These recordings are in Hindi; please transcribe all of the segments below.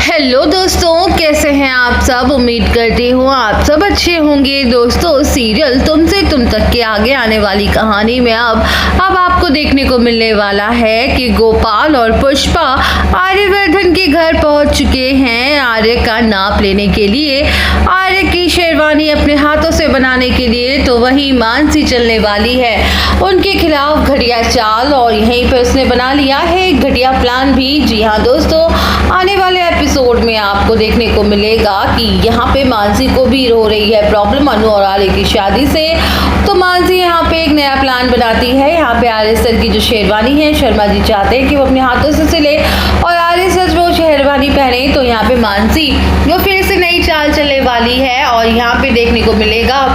हेलो दोस्तों, कैसे हैं आप सब। उम्मीद करती हूँ आप सब अच्छे होंगे। दोस्तों, सीरियल तुमसे तुम तक के आगे आने वाली कहानी में अब आपको देखने को मिलने वाला है कि गोपाल और पुष्पा आर्यवर्धन के घर पहुंच चुके हैं आर्य का नाप लेने के लिए, आर्य की शेरवानी अपने हाथों से बनाने के लिए। तो वहीं मानसी चलने वाली है उनके खिलाफ घटिया चाल, और यहीं पर उसने बना लिया है एक घटिया प्लान भी। जी हाँ दोस्तों, आने वाले एपिसोड में आपको देखने को मिलेगा कि यहाँ पे मानसी को भी हो रही है प्रॉब्लम अनु और आर्य की शादी से। तो मानसी यहाँ पे एक नया प्लान बनाती है। यहाँ पे आर्य सर की जो शेरवानी है, शर्मा जी चाहते हैं कि वो अपने हाथों से सिले और आर्य सर वो शेरवानी पहने। तो यहाँ पे मानसी वो फिर से नई चाल चलने वाली है, और यहाँ पे देखने को मिलेगा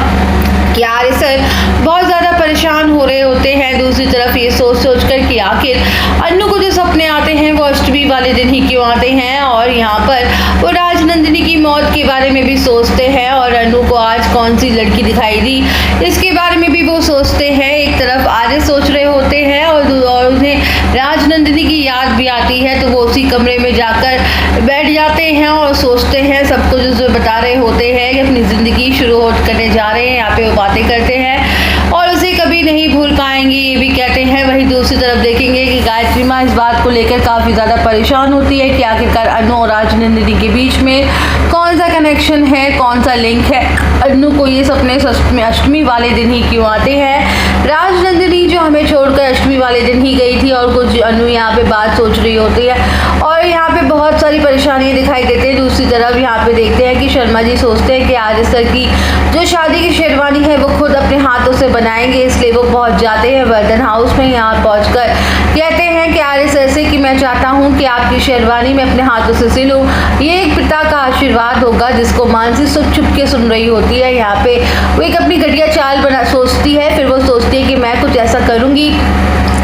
कि आर्य सर बहुत ज़्यादा परेशान हो रहे होते हैं। दूसरी तरफ ये सोच सोच कर कि आखिर अन्नू को जो सपने आते हैं वो अष्टमी वाले दिन ही क्यों आते हैं, और यहाँ पर वो राजनंदिनी की मौत के बारे में भी सोचते हैं, और अन्नू को आज कौन सी लड़की दिखाई दी इसके बारे में भी वो सोचते हैं। एक तरफ आर्य सोच रहे होते हैं और उन्हें राजनंदिनी की याद भी आती है। तो वो उसी कमरे में जाकर बैठ जाते हैं और सोचते हैं सब कुछ जो बता रहे होते हैं कि अपनी ज़िंदगी शुरू करने जा रहे हैं। यहाँ पे वो बातें करते हैं और उसे कभी नहीं भूल पाएंगे, ये भी कहते हैं। वहीं दूसरी तरफ देखेंगे कि गायत्री माँ इस बात को लेकर काफ़ी ज़्यादा परेशान होती है कि आखिरकार अन्नू और राजनंदिनी के बीच में कौन सा कनेक्शन है, कौन सा लिंक है। अन्नू को ये सपने अष्टमी वाले दिन ही क्यों आते हैं। राजनंदिनी जो हमें छोड़कर अष्टमी वाले दिन ही गई थी, और कुछ अन्नू यहाँ पे बात सोच रही होती है और यहाँ पे बहुत सारी परेशानियाँ दिखाई देती है। दूसरी तरफ यहाँ पे देखते हैं कि शर्मा जी सोचते हैं कि आर्य सर की जो शादी की शेरवानी है वो खुद अपने हाथों से बनाएंगे, इसलिए वो पहुँच जाते हैं वर्धन हाउस में। यहाँ पहुँचकर कहते हैं कि आर्य सर से कि मैं चाहता हूँ कि आपकी शेरवानी मैं अपने हाथों से सिलूँ, ये एक पिता का आशीर्वाद होगा। जिसको मानसी छुप के सुन रही होती है। यहाँ पे वो एक अपनी घटिया चाल बना सोचती है, फिर वो सोचती है कि मैं कुछ ऐसा करूँगी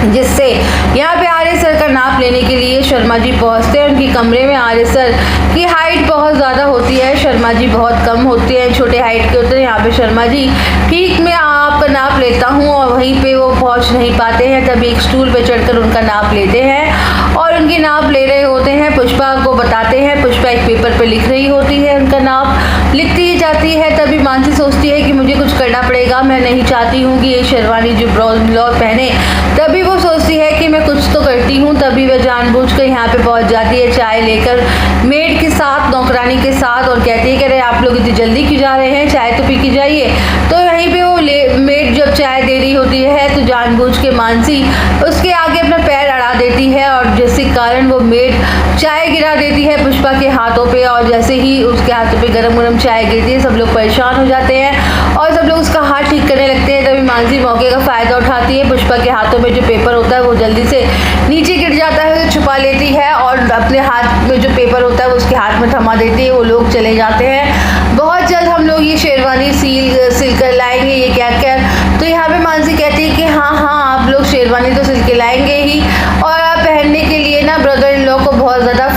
जिससे यहाँ पे आर्य सर का नाप लेने के लिए शर्मा जी पहुँचते हैं उनके कमरे में। आर्य सर की हाइट बहुत ज़्यादा होती है, शर्मा जी बहुत कम होते हैं, छोटे हाइट के होते हैं। यहाँ पे शर्मा जी ठीक मैं आपका नाप लेता हूँ, और वहीं पे वो पहुँच नहीं पाते हैं। तभी एक स्टूल पे चढ़कर उनका नाप लेते हैं और उनके नाप ले रहे होते हैं। पुष्पा को बताते हैं, पुष्पा एक पेपर पे लिख रही होती है, उनका नाप लिखती ही जाती है। तभी मानसी सोचती है कि मुझे कुछ करना पड़ेगा, मैं नहीं चाहती हूँ कि ये शेरवानी जो ब्लाउज पहने। तभी वो सोचती है कि मैं कुछ तो करती हूँ। तभी वह जानबूझकर यहाँ पे पहुँच जाती है चाय लेकर मेड के साथ, नौकरानी के साथ, और कहती है कि अरे आप लोग इतनी जल्दी क्यों जा रहे हैं, चाय तो पी के जाइए। तो वहीं पे वो मेड जब चाय दे रही होती है तो जानबूझ के मानसी उसके आगे अपना पैर अड़ा देती है, और जिसके कारण वो मेड चाय गिरा देती है पुष्पा के हाथों पे। और जैसे ही उसके हाथों पे गरम गरम चाय गिरती है, सब लोग परेशान हो जाते हैं और सब लोग उसका हाथ ठीक करने लगते हैं। तभी मानसी मौके का फ़ायदा उठाती है, पुष्पा के हाथों में जो पेपर होता है वो जल्दी से नीचे गिर जाता है, उसे छुपा लेती है और अपने हाथ में जो पेपर होता है वो उसके हाथ में थमा देती है। वो लोग चले जाते हैं, बहुत जल्द हम लोग ये शेरवानी सिल कर लाएंगे, ये क्या क्या। तो यहाँ पे मानसी कहती है कि हाँ आप लोग शेरवानी तो सिल के लाएंगे ही, और आप पहनने के लिए ना ब्रदर इन लॉ को बहुत ज़्यादा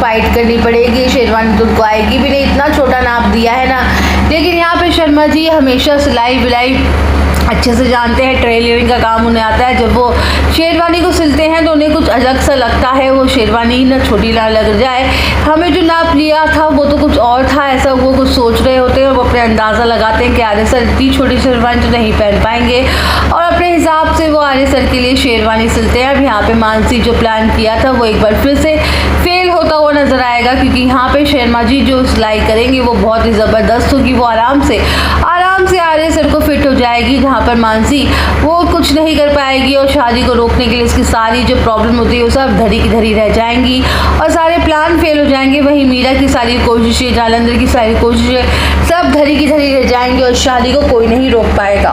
फाइट करनी पड़ेगी, शेरवानी तुमको आएगी भी नहीं, इतना छोटा नाप दिया है ना। लेकिन यहाँ पे शर्मा जी हमेशा सिलाई विलाई अच्छे से जानते हैं, टेलरिंग का काम उन्हें आता है। जब वो शेरवानी को सिलते हैं तो उन्हें कुछ अलग सा लगता है, वो शेरवानी ना छोटी ना लग जाए। हमें जो नाप लिया था वो तो कुछ और था, ऐसा वो कुछ सोच रहे होते हैं। वो अपने अंदाज़ा लगाते हैं कि आर्य सर इतनी छोटी शेरवानी तो नहीं पहन पाएंगे, और अपने हिसाब से वो आर्य सर के लिए शेरवानी सिलते हैं। अब यहाँ पे मानसी जो प्लान किया था वो एक बार फिर से फेल होता हुआ नजर आएगा, क्योंकि यहाँ पे शर्मा जी जो सिलाई करेंगे वो बहुत ही ज़बरदस्त होगी। वो आराम से आर्य सर को फिट हो जाएगी, जहाँ पर मानसी वो कुछ नहीं कर पाएगी, और शादी को रोकने के लिए इसकी सारी जो प्रॉब्लम होती है वो सब धरी की धरी रह जाएंगी और सारे प्लान फेल हो जाएंगे। वहीं मीरा की सारी कोशिशें, जालंधर की सारी कोशिशें सब धरी की धरी रह जाएंगी और शादी को कोई नहीं रोक पाएगा।